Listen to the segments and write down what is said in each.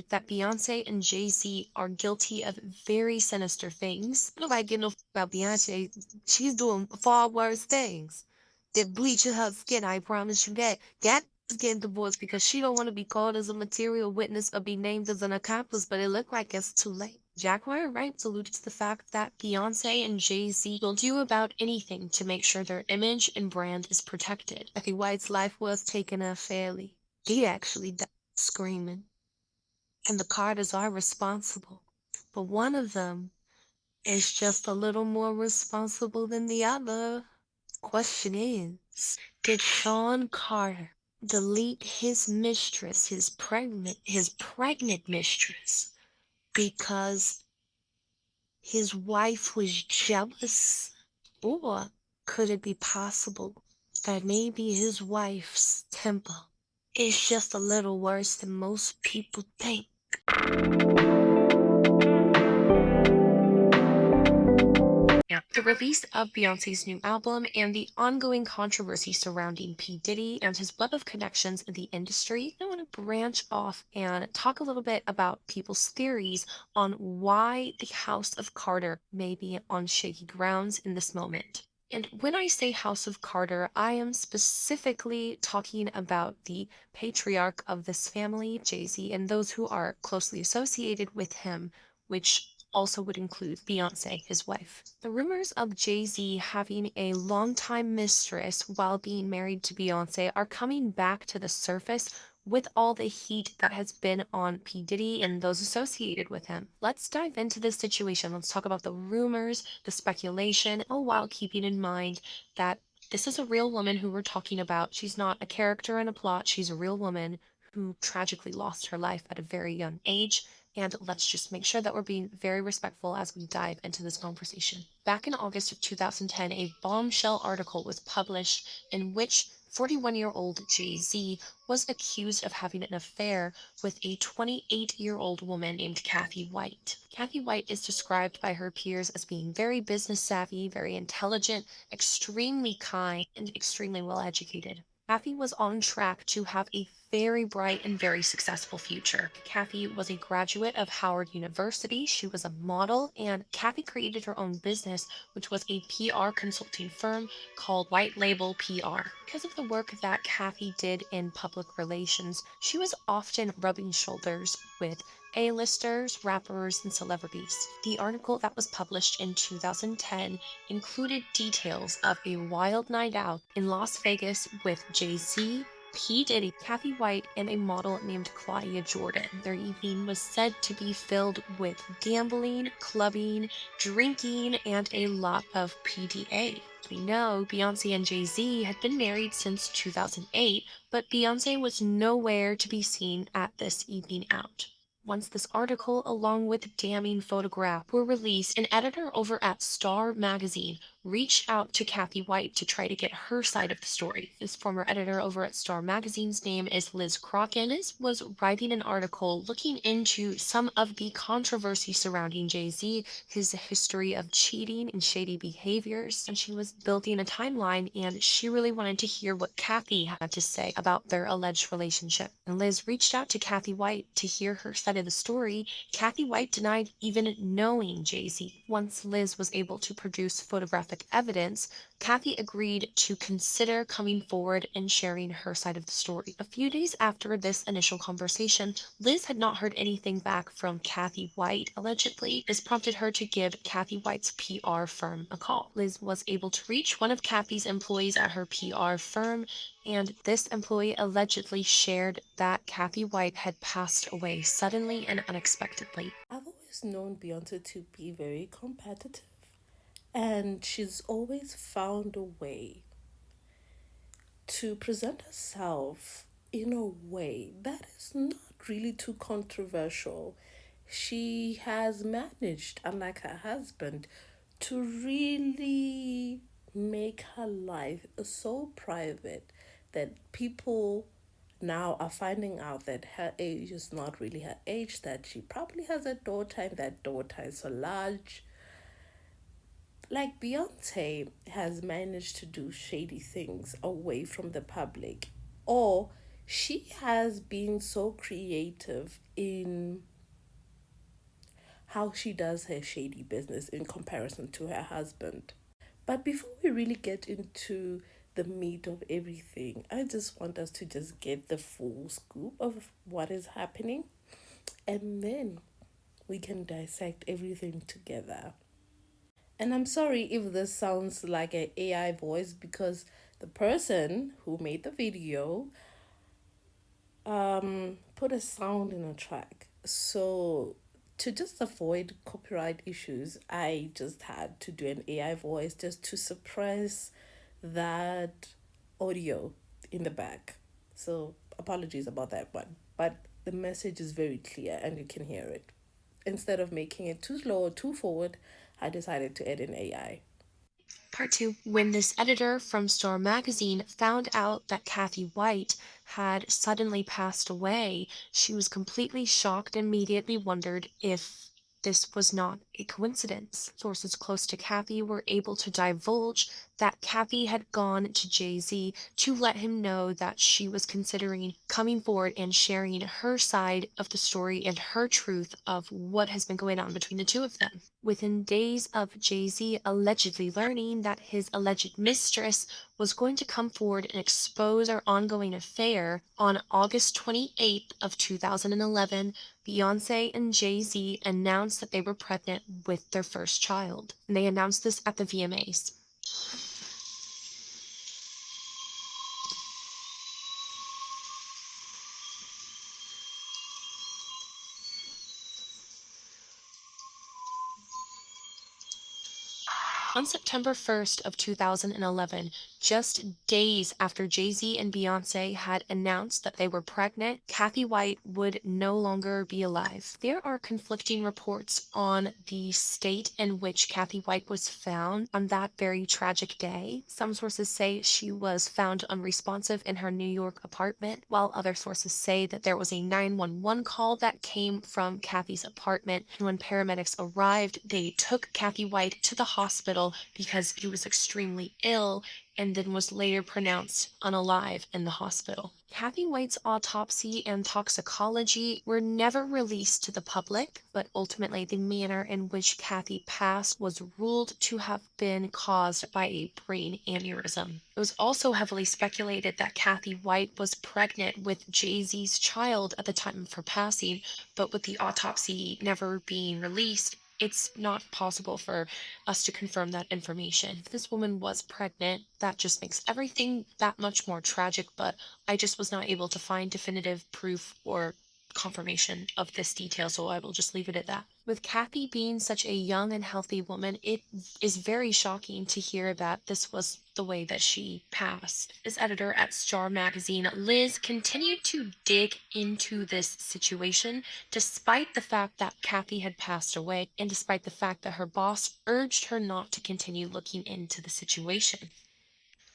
that Beyonce and Jay-Z are guilty of very sinister things. Nobody give no about Beyonce. She's doing far worse things. They're bleaching her skin, I promise you that. Gat is getting divorced because she don't want to be called as a material witness or be named as an accomplice, but it looked like it's too late. Jaguar Wright alluded to the fact that Beyonce and Jay-Z will do about anything to make sure their image and brand is protected. Cathy White's life was taken unfairly. He actually died screaming. And the Carters are responsible. But one of them is just a little more responsible than the other. Question is, did Sean Carter delete his mistress, his pregnant mistress, because his wife was jealous? Or could it be possible that maybe his wife's temper is just a little worse than most people think? Yeah. The release of Beyonce's new album and the ongoing controversy surrounding P. Diddy and his web of connections in the industry, I want to branch off and talk a little bit about people's theories on why the House of Carter may be on shaky grounds in this moment. And when I say House of Carter, I am specifically talking about the patriarch of this family, Jay-Z, and those who are closely associated with him, which also would include Beyoncé, his wife. The rumors of Jay-Z having a longtime mistress while being married to Beyoncé are coming back to the surface with all the heat that has been on P. Diddy and those associated with him. Let's dive into this situation. Let's talk about the rumors, the speculation, all while keeping in mind that this is a real woman who we're talking about. She's not a character in a plot. She's a real woman who tragically lost her life at a very young age. And let's just make sure that we're being very respectful as we dive into this conversation. Back in August of 2010, a bombshell article was published in which 41-year-old Jay-Z was accused of having an affair with a 28-year-old woman named Cathy White. Cathy White is described by her peers as being very business savvy, very intelligent, extremely kind, and extremely well educated. Cathy was on track to have a very bright and very successful future. Cathy was a graduate of Howard University. She was a model, and Cathy created her own business, which was a PR consulting firm called White Label PR. Because of the work that Cathy did in public relations, she was often rubbing shoulders with A-listers, rappers, and celebrities. The article that was published in 2010 included details of a wild night out in Las Vegas with Jay-Z, P. Diddy, Cathy White, and a model named Claudia Jordan. Their evening was said to be filled with gambling, clubbing, drinking, and a lot of PDA. We know Beyonce and Jay-Z had been married since 2008, but Beyonce was nowhere to be seen at this evening out. Once this article, along with damning photographs, were released, an editor over at Star Magazine reached out to Cathy White to try to get her side of the story. This former editor over at Star Magazine's name is Liz Crockett. Liz was writing an article looking into some of the controversy surrounding Jay-Z, his history of cheating and shady behaviors, and she was building a timeline, and she really wanted to hear what Cathy had to say about their alleged relationship. And Liz reached out to Cathy White to hear her side of the story. Cathy White denied even knowing Jay-Z. Once Liz was able to produce photographic evidence, Cathy agreed to consider coming forward and sharing her side of the story. A few days after this initial conversation, Liz had not heard anything back from Cathy White. Allegedly, this prompted her to give Cathy White's PR firm a call. Liz was able to reach one of Cathy's employees at her PR firm, and this employee allegedly shared that Cathy White had passed away suddenly and unexpectedly. I've always known Beyonce to be very competitive, and she's always found a way to present herself in a way that is not really too controversial. She has managed, unlike her husband, to really make her life so private that people now are finding out that her age is not really her age, that she probably has a daughter, and that daughter is so large. Like Beyonce has managed to do shady things away from the public, or She has been so creative in how she does her shady business in comparison to her husband. But before we really get into the meat of everything, I just want us to just get the full scoop of what is happening, and then we can dissect everything together. And I'm sorry if this sounds like an AI voice because the person who made the video put a sound in a track. So to just avoid copyright issues, I just had to do an AI voice just to suppress that audio in the back. So apologies about that one. But the message is very clear and you can hear it. Instead of making it too slow or too forward, I decided to add in AI. Part two. When this editor from Star Magazine found out that Cathy White had suddenly passed away, she was completely shocked and immediately wondered if this was not a coincidence. Sources close to Cathy were able to divulge that Cathy had gone to Jay-Z to let him know that she was considering coming forward and sharing her side of the story and her truth of what has been going on between the two of them. Within days of Jay-Z allegedly learning that his alleged mistress was going to come forward and expose our ongoing affair, on August 28th of 2011, Beyoncé and Jay-Z announced that they were pregnant with their first child. And they announced this at the VMAs. On September 1st of 2011, just days after Jay-Z and Beyoncé had announced that they were pregnant, Cathy White would no longer be alive. There are conflicting reports on the state in which Cathy White was found on that very tragic day. Some sources say she was found unresponsive in her New York apartment, while other sources say that there was a 911 call that came from Cathy's apartment. And when paramedics arrived, they took Cathy White to the hospital because she was extremely ill and then was later pronounced unalive in the hospital. Cathy White's autopsy and toxicology were never released to the public, but ultimately the manner in which Cathy passed was ruled to have been caused by a brain aneurysm. It was also heavily speculated that Cathy White was pregnant with Jay-Z's child at the time of her passing, but with the autopsy never being released, it's not possible for us to confirm that information. If this woman was pregnant, that just makes everything that much more tragic, but I just was not able to find definitive proof or confirmation of this detail, so I will just leave it at that. With Cathy being such a young and healthy woman, it is very shocking to hear that this was the way that she passed. As editor at Star Magazine, Liz continued to dig into this situation despite the fact that Cathy had passed away and despite the fact that her boss urged her not to continue looking into the situation.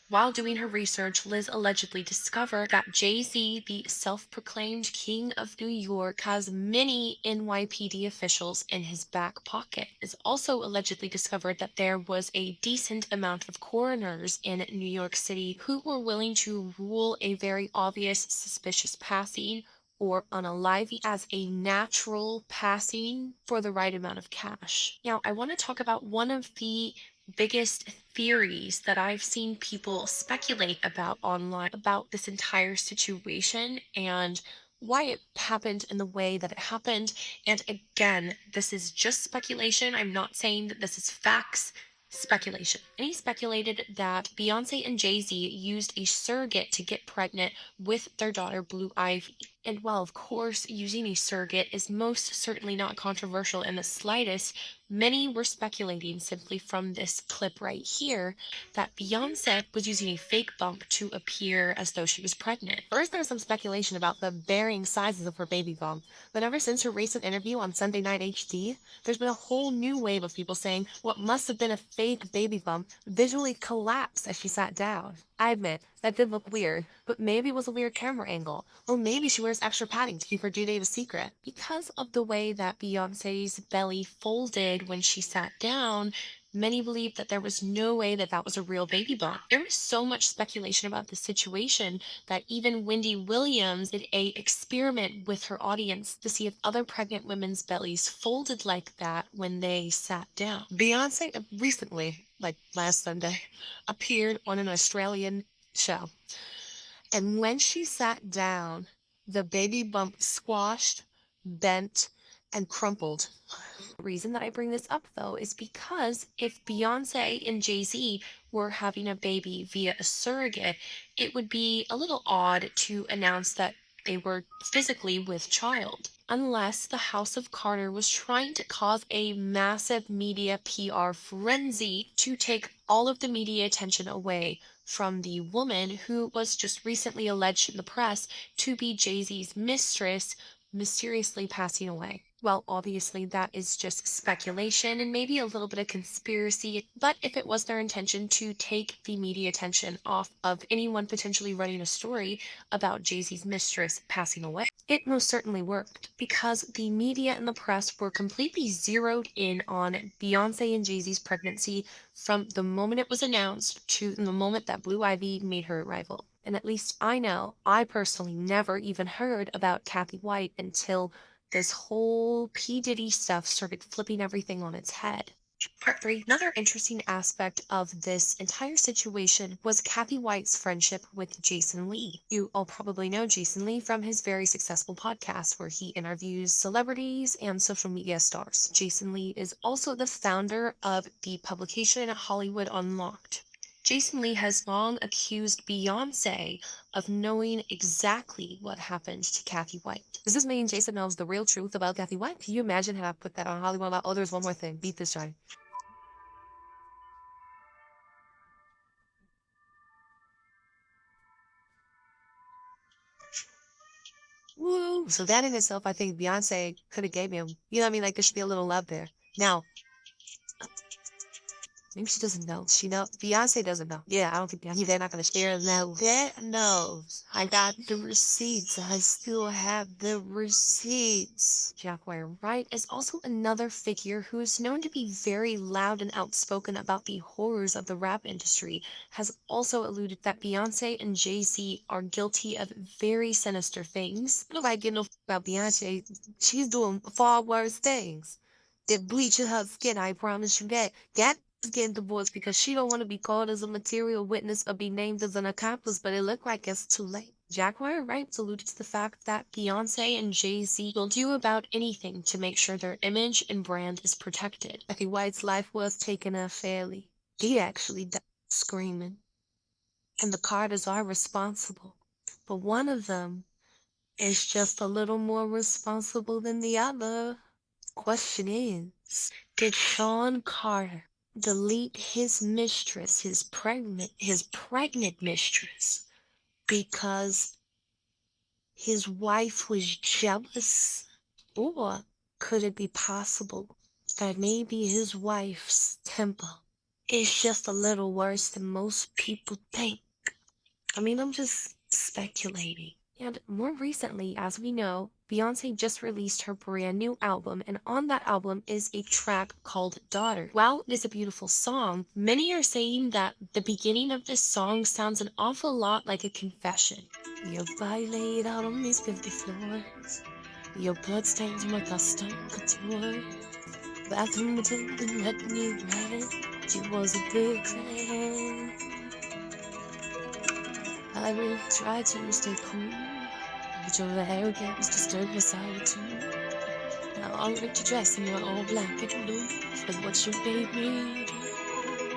While doing her research, Liz allegedly discovered that Jay-Z, the self-proclaimed king of New York, has many NYPD officials in his back pocket. Liz also allegedly discovered that there was a decent amount of coroners in New York City who were willing to rule a very obvious suspicious passing or unaliving as a natural passing for the right amount of cash. Now, I want to talk about one of the biggest theories that I've seen people speculate about online about this entire situation and why it happened in the way that it happened. And again, this is just speculation. I'm not saying that this is facts. Speculation. And he speculated that Beyonce and Jay-Z used a surrogate to get pregnant with their daughter Blue Ivy. And while, of course, using a surrogate is most certainly not controversial in the slightest, many were speculating simply from this clip right here that Beyonce was using a fake bump to appear as though she was pregnant. First, there's some speculation about the varying sizes of her baby bump, but ever since her recent interview on Sunday Night HD, there's been a whole new wave of people saying what must have been a fake baby bump visually collapsed as she sat down. I admit, that did look weird, but maybe it was a weird camera angle, or maybe she wears extra padding to keep her due date a secret. Because of the way that Beyonce's belly folded when she sat down, Many believe that there was no way that that was a real baby bump. There was so much speculation about the situation that even Wendy Williams did a experiment with her audience to see if other pregnant women's bellies folded like that when they sat down. Beyonce recently, like last Sunday, appeared on an Australian show. And when she sat down, the baby bump squashed, bent, and crumpled. The reason that I bring this up though is because if Beyonce and Jay-Z were having a baby via a surrogate, it would be a little odd to announce that they were physically with child, unless the House of Carter was trying to cause a massive media PR frenzy to take all of the media attention away from the woman who was just recently alleged in the press to be Jay-Z's mistress, mysteriously passing away. Well, obviously, that is just speculation and maybe a little bit of conspiracy, but if it was their intention to take the media attention off of anyone potentially running a story about Jay-Z's mistress passing away, it most certainly worked because the media and the press were completely zeroed in on Beyonce and Jay-Z's pregnancy from the moment it was announced to the moment that Blue Ivy made her arrival. And at least I know, I personally never even heard about Cathy White until this whole P. Diddy stuff started flipping everything on its head. Part three, another interesting aspect of this entire situation was Kathy White's friendship with Jason Lee. You all probably know Jason Lee from his very successful podcast where he interviews celebrities and social media stars. Jason Lee is also the founder of the publication Hollywood Unlocked. Jason Lee has long accused Beyonce of knowing exactly what happened to Kathy White. Does this mean Jason knows the real truth about Kathy White? Can you imagine how I put that on Hollywood Unlocked? Oh, there's one more thing. Beat this, Johnny. Woo! So that in itself, I think Beyonce could have gave him, you know what I mean? Like there should be a little love there. Now, maybe she doesn't know. She know Beyonce doesn't know. Yeah, I don't think they're not gonna share that. That knows. I got the receipts. I still have the receipts. Jacqueline Wright is also another figure who is known to be very loud and outspoken about the horrors of the rap industry. Has also alluded that Beyonce and Jay-Z are guilty of very sinister things. Nobody get no about Beyonce. She's doing far worse things. They're bleaching her skin. I promise you that. That getting divorced because she don't want to be called as a material witness or be named as an accomplice, but it looked like it's too late. Jaguar Wright alluded to the fact that Beyonce and Jay-Z will do about anything to make sure their image and brand is protected. Kathy White's life was taken unfairly. He actually died screaming. And the Carters are responsible. But one of them is just a little more responsible than the other. Question is, did Sean Carter delete his mistress, his pregnant mistress, because his wife was jealous? Or could it be possible that maybe his wife's temper is just a little worse than most people think? I mean, I'm just speculating. And more recently, as we know, Beyonce just released her brand new album, and on that album is a track called Daughter. While it is a beautiful song, many are saying that the beginning of this song sounds an awful lot like a confession. You violate out on these 50 floors. Your blood stains my custom couture. Bathroom attendant let me ride. She was a big fan. I really try to stay cool, but your arrogance disturbed my solitude. Now I like to dress in your all black and blue, like what you made me do.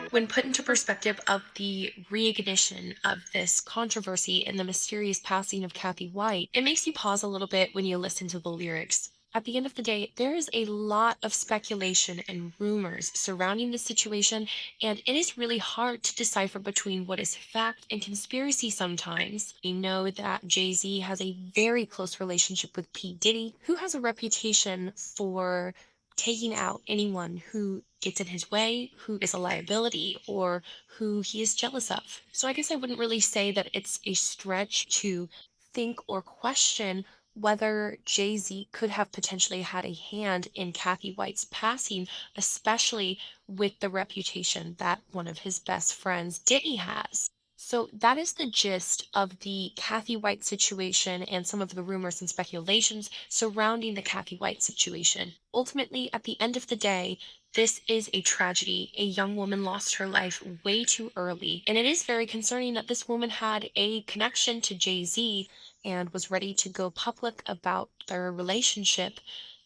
When put into perspective of the reignition of this controversy and the mysterious passing of Kathy White, it makes you pause a little bit when you listen to the lyrics. At the end of the day, there is a lot of speculation and rumors surrounding this situation, and it is really hard to decipher between what is fact and conspiracy sometimes. We know that Jay-Z has a very close relationship with P. Diddy, who has a reputation for taking out anyone who gets in his way, who is a liability, or who he is jealous of. So I guess I wouldn't really say that it's a stretch to think or question whether Jay-Z could have potentially had a hand in Kathy White's passing, especially with the reputation that one of his best friends, Diddy, has. So that is the gist of the Kathy White situation and some of the rumors and speculations surrounding the Kathy White situation. Ultimately, at the end of the day, this is a tragedy. A young woman lost her life way too early. And it is very concerning that this woman had a connection to Jay-Z and was ready to go public about their relationship.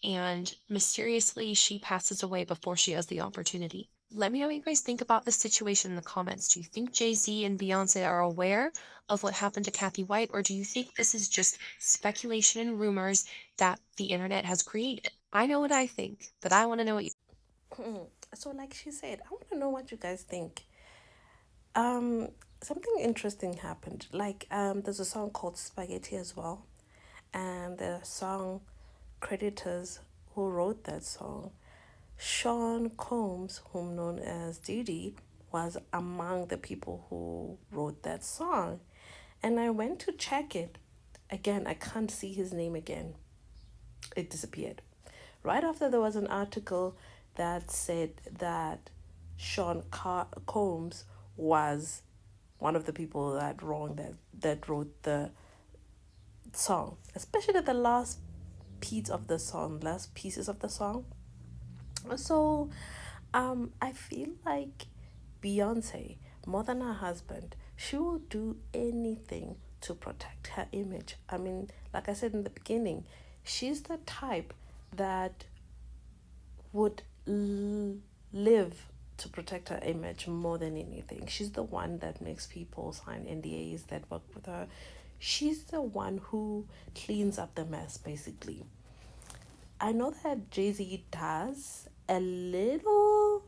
And mysteriously, she passes away before she has the opportunity. Let me know what you guys think about this situation in the comments. Do you think Jay-Z and Beyonce are aware of what happened to Kathy White, or do you think this is just speculation and rumors that the internet has created? I know what I think, but I want to know what you. So, like she said, I want to know what you guys think. Um, Something interesting happened. There's a song called Spaghetti as well, and the song creditors who wrote that song, Sean Combs, whom known as Diddy, was among the people who wrote that song. And I went to check it. Again, I can't see his name again. It disappeared. Right after there was an article that said that Combs was one of the people that wrote the song, especially the last pieces of the song. So, I feel like Beyonce, more than her husband, she will do anything to protect her image. I mean, like I said in the beginning, she's the type that would live to protect her image more than anything. She's the one that makes people sign NDAs that work with her. She's the one who cleans up the mess, basically. I know that Jay-Z does a little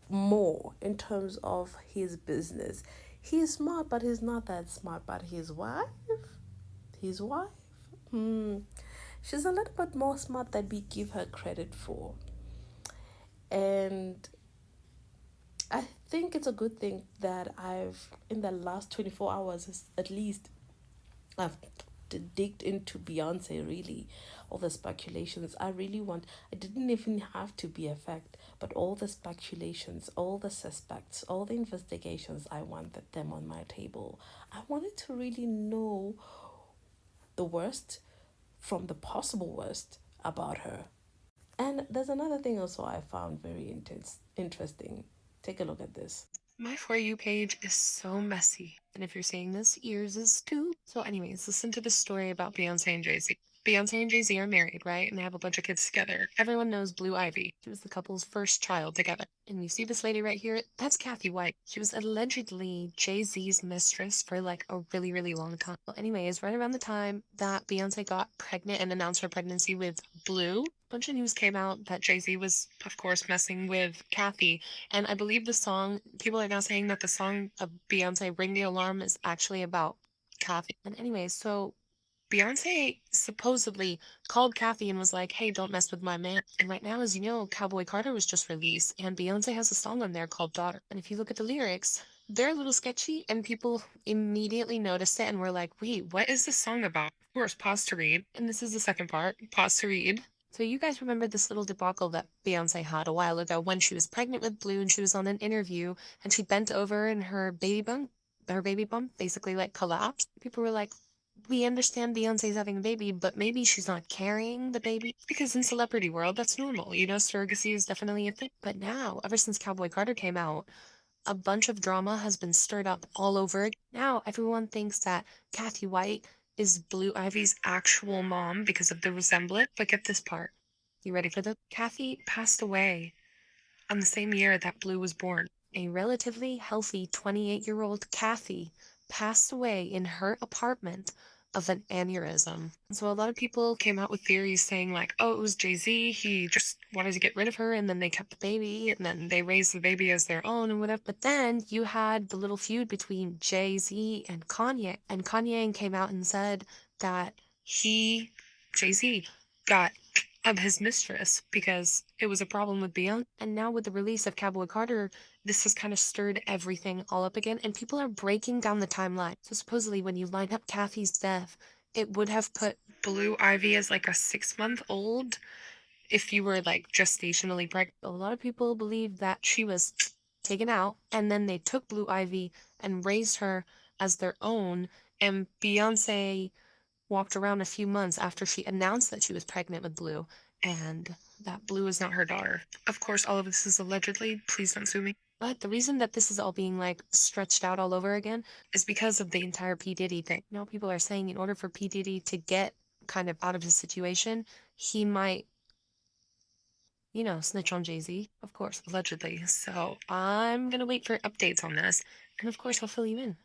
more in terms of his business. He's smart, but he's not that smart. But his wife, she's a little bit more smart than we give her credit for. And I think it's a good thing that in the last 24 hours at least, I've digged into Beyonce, really. All the speculations. I didn't even have to be a fact, but all the speculations, all the suspects, all the investigations, I wanted them on my table. I wanted to really know the worst from the possible worst about her. And there's another thing also I found very interesting. Take a look at this. My For You page is so messy. And if you're seeing this, yours is too. So, anyways, listen to this story about Beyonce and Jay Z. Beyonce and Jay Z are married, right? And they have a bunch of kids together. Everyone knows Blue Ivy. She was the couple's first child together. And you see this lady right here? That's Kathy White. She was allegedly Jay Z's mistress for like a really, really long time. Well, anyways, right around the time that Beyonce got pregnant and announced her pregnancy with Blue, a bunch of news came out that Jay Z was, of course, messing with Kathy. And I believe the song, people are now saying that the song of Beyonce, Ring the Alarm, is actually about Kathy. And anyways, so Beyonce supposedly called Kathy and was like, hey, don't mess with my man. And right now, as you know, Cowboy Carter was just released, and Beyonce has a song on there called Daughter. And if you look at the lyrics, they're a little sketchy, and people immediately noticed it and were like, wait, what is this song about? Of course, pause to read. And this is the second part, pause to read. So you guys remember this little debacle that Beyonce had a while ago when she was pregnant with Blue and she was on an interview and she bent over and her baby bump basically like collapsed. People were like, we understand Beyonce's having a baby, but maybe she's not carrying the baby because in celebrity world that's normal. You know, surrogacy is definitely a thing. But now, ever since Cowboy Carter came out, a bunch of drama has been stirred up all over. Now everyone thinks that Kathy White is Blue Ivy's actual mom because of the resemblance. But get this part. You ready for the Kathy passed away on the same year that Blue was born. A relatively healthy 28-year-old Kathy passed away in her apartment of an aneurysm. So a lot of people came out with theories saying like, oh, it was Jay-Z, he just wanted to get rid of her and then they kept the baby and then they raised the baby as their own and whatever. But then you had the little feud between Jay-Z and Kanye came out and said that Jay-Z, got of his mistress because it was a problem with Beyonce. And now with the release of Cowboy Carter, this has kind of stirred everything all up again, and people are breaking down the timeline. So supposedly, when you line up Kathy's death it would have put Blue Ivy as like a 6-month old if you were like gestationally pregnant. A lot of people believe that she was taken out and then they took Blue Ivy and raised her as their own. And Beyonce walked around a few months after she announced that she was pregnant with Blue and that Blue is not her daughter. Of course, all of this is allegedly. Please don't sue me. But the reason that this is all being like stretched out all over again is because of the entire P. Diddy thing. You know, people are saying in order for P. Diddy to get kind of out of his situation, he might, you know, snitch on Jay-Z, of course, allegedly. So I'm gonna wait for updates on this, and of course I'll fill you in.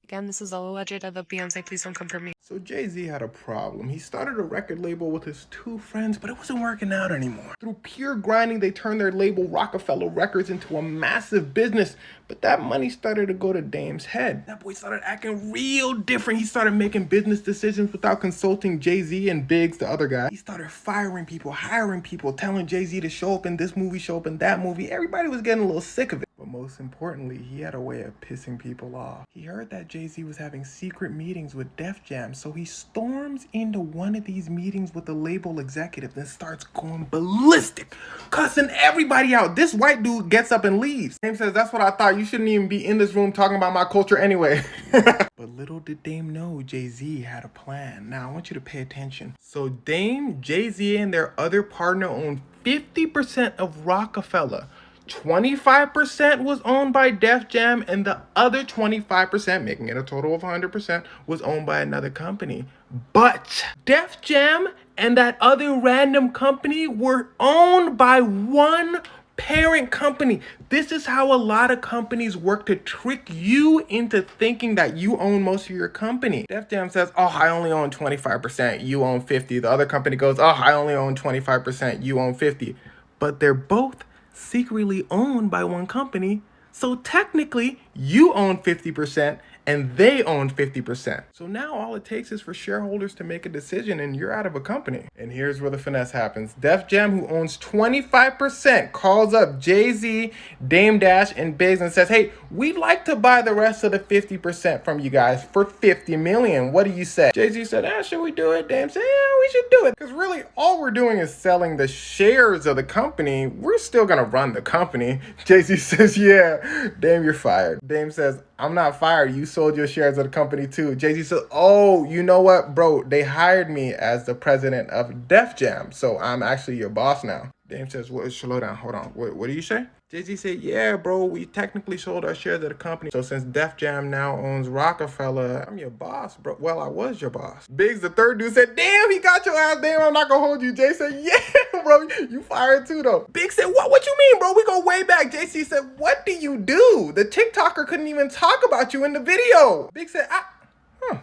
Again, this is all alleged. I love Beyonce. Please don't come for me. So Jay-Z had a problem. He started a record label with his two friends, but it wasn't working out anymore. Through pure grinding, they turned their label Rockefeller Records into a massive business, but that money started to go to Dame's head. That boy started acting real different. He started making business decisions without consulting Jay-Z and Biggs, the other guy. He started firing people, hiring people, telling Jay-Z to show up in this movie, show up in that movie. Everybody was getting a little sick of it. But most importantly, he had a way of pissing people off. He heard that Jay-Z was having secret meetings with Def Jam, so he storms into one of these meetings with the label executive and starts going ballistic, cussing everybody out. This white dude gets up and leaves. Dame says, "That's what I thought. You shouldn't even be in this room talking about my culture anyway." But little did Dame know Jay-Z had a plan. Now I want you to pay attention. So Dame, Jay-Z, and their other partner owned 50% of Rockefeller. 25% was owned by Def Jam, and the other 25%, making it a total of 100%, was owned by another company. But Def Jam and that other random company were owned by one parent company. This is how a lot of companies work to trick you into thinking that you own most of your company. Def Jam says, "Oh, I only own 25%, you own 50." The other company goes, "Oh, I only own 25%, you own 50." But they're both secretly owned by one company. So technically, you own 50% and they own 50%. So now all it takes is for shareholders to make a decision and you're out of a company. And here's where the finesse happens. Def Jam, who owns 25%, calls up Jay-Z, Dame Dash, and Biggs and says, "Hey, we'd like to buy the rest of the 50% from you guys for $50 million. What do you say?" Jay-Z said, "Should we do it?" Dame said, "Yeah, we should do it." Because really, all we're doing is selling the shares of the company. We're still gonna run the company. Jay-Z says, "Yeah." Dame, "You're fired." Dame says, "I'm not fired. You sold your shares of the company too." Jay-Z said, "Oh, you know what, bro? They hired me as the president of Def Jam, so I'm actually your boss now." Dame says, "What? Slow down. Hold on. What do you say?" Jay-Z said, "Yeah, bro, we technically sold our shares of the company. So since Def Jam now owns Rockefeller, I'm your boss, bro. Well, I was your boss." Biggs, the third dude, said, "Damn, he got your ass. Damn, I'm not gonna hold you." Jay said, "Yeah, bro, you fired too, though." Biggs said, What you mean, bro? We go way back." JC said, "What do you do? The TikToker couldn't even talk about you in the video." Biggs said, Huh.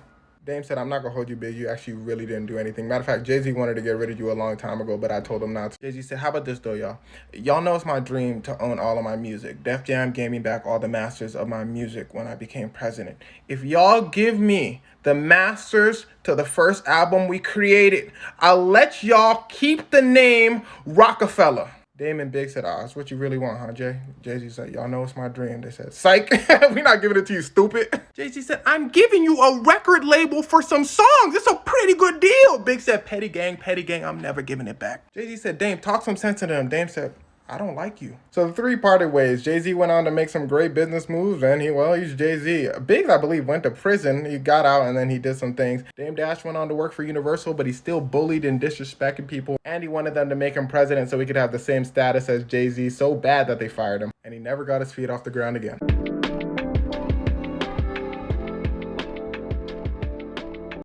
Dame said, "I'm not gonna hold you, Big. You actually really didn't do anything. Matter of fact, Jay-Z wanted to get rid of you a long time ago, but I told him not to." Jay-Z said, "How about this though, y'all? Y'all know it's my dream to own all of my music. Def Jam gave me back all the masters of my music when I became president. If y'all give me the masters to the first album we created, I'll let y'all keep the name Rockefeller." Dame and Big said, "That's what you really want, huh, Jay?" Jay-Z said, "Y'all know it's my dream." They said, "Psych, we not giving it to you, stupid." Jay-Z said, "I'm giving you a record label for some songs. It's a pretty good deal." Big said, petty gang, I'm never giving it back." Jay-Z said, "Dame, talk some sense into him." Dame said, "I don't like you." So the three parted ways. Jay-Z went on to make some great business moves, and he's Jay-Z. Biggs, I believe, went to prison. He got out, and then he did some things. Dame Dash went on to work for Universal, but he still bullied and disrespected people, and he wanted them to make him president so he could have the same status as Jay-Z, so bad that they fired him, and he never got his feet off the ground again.